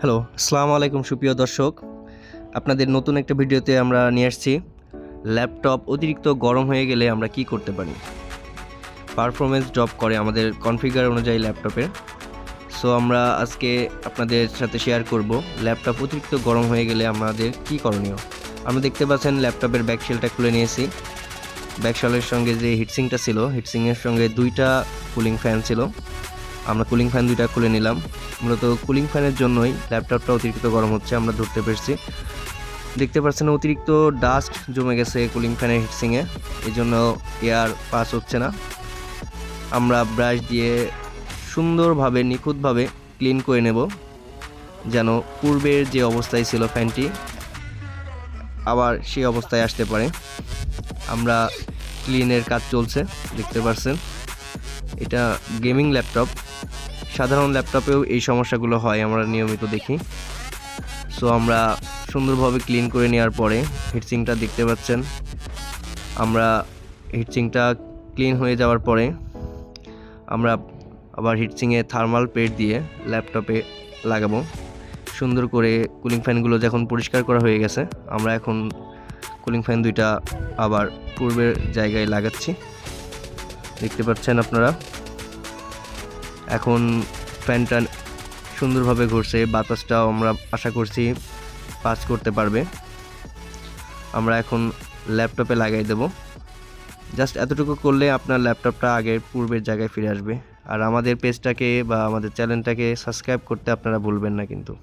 Hello, আসসালামু আলাইকুম সুপ্রিয় দর্শক। আপনাদের নতুন একটা ভিডিওতে আমরা নিয়ে আসছি ল্যাপটপ অতিরিক্ত গরম হয়ে গেলে আমরা কি করতে পারি। পারফরম্যান্স ড্রপ করে আমাদের কনফিগার অনুযায়ী ল্যাপটপের। সো আমরা আজকে আপনাদের সাথে শেয়ার করব ল্যাপটপ অতিরিক্ত গরম হয়ে গেলে আমাদের কি করণীয়। আমরা দেখতে পাচ্ছেন ল্যাপটপের ব্যাকশেলটা খুলে নিয়েছি। ব্যাকশেলের সঙ্গে যে হিটসিংটা ছিল, হিটসিংয়ের সঙ্গে দুইটা কুলিং ফ্যান ছিল। আমরা কুলিং ফ্যান দুইটা খুলে নিলাম। মূলত কুলিং ফ্যানের জন্যই ল্যাপটপটা অতিরিক্ত গরম হচ্ছে, আমরা ধরতে পেরেছি। দেখতে পাচ্ছেন অতিরিক্ত ডাস্ট জমে গেছে কুলিং ফ্যানের হিটসিংয়ে, এই জন্য এয়ার পাস হচ্ছে না। আমরা ব্রাশ দিয়ে সুন্দরভাবে নিখুঁতভাবে ক্লিন করে নেব, যেন পূর্বের যে অবস্থায় ছিল ফ্যানটি আবার সেই অবস্থায় আসতে পারে। আমরা ক্লিনের কাজ চলছে, দেখতে পাচ্ছেন। এটা গেমিং ল্যাপটপ, সাধারণ ল্যাপটপেও এই সমস্যাগুলো হয়, আমরা নিয়মিত দেখি। সো আমরা সুন্দরভাবে ক্লিন করে নেওয়ার পরে হিটসিংটা দেখতে পাচ্ছেন। আমরা হিটসিংটা ক্লিন হয়ে যাওয়ার পরে আমরা আবার হিটসিংয়ে থার্মাল পেড দিয়ে ল্যাপটপে লাগাবো সুন্দর করে। কুলিং ফ্যানগুলো যখন পরিষ্কার করা হয়ে গেছে, আমরা এখন কুলিং ফ্যান দুইটা আবার পূর্বের জায়গায় লাগাচ্ছি, দেখতে পাচ্ছেন আপনারা। এখন ফ্যানটা সুন্দরভাবে ঘুরছে, বাতাসটাও আমরা আশা করছি পাস করতে পারবে। আমরা এখন ল্যাপটপে লাগাই দেব। জাস্ট এতটুকু করলে আপনার ল্যাপটপটা আগের পূর্বের জায়গায় ফিরে আসবে। আর আমাদের পেজটাকে বা আমাদের চ্যানেলটাকে সাবস্ক্রাইব করতে আপনারা ভুলবেন না কিন্তু।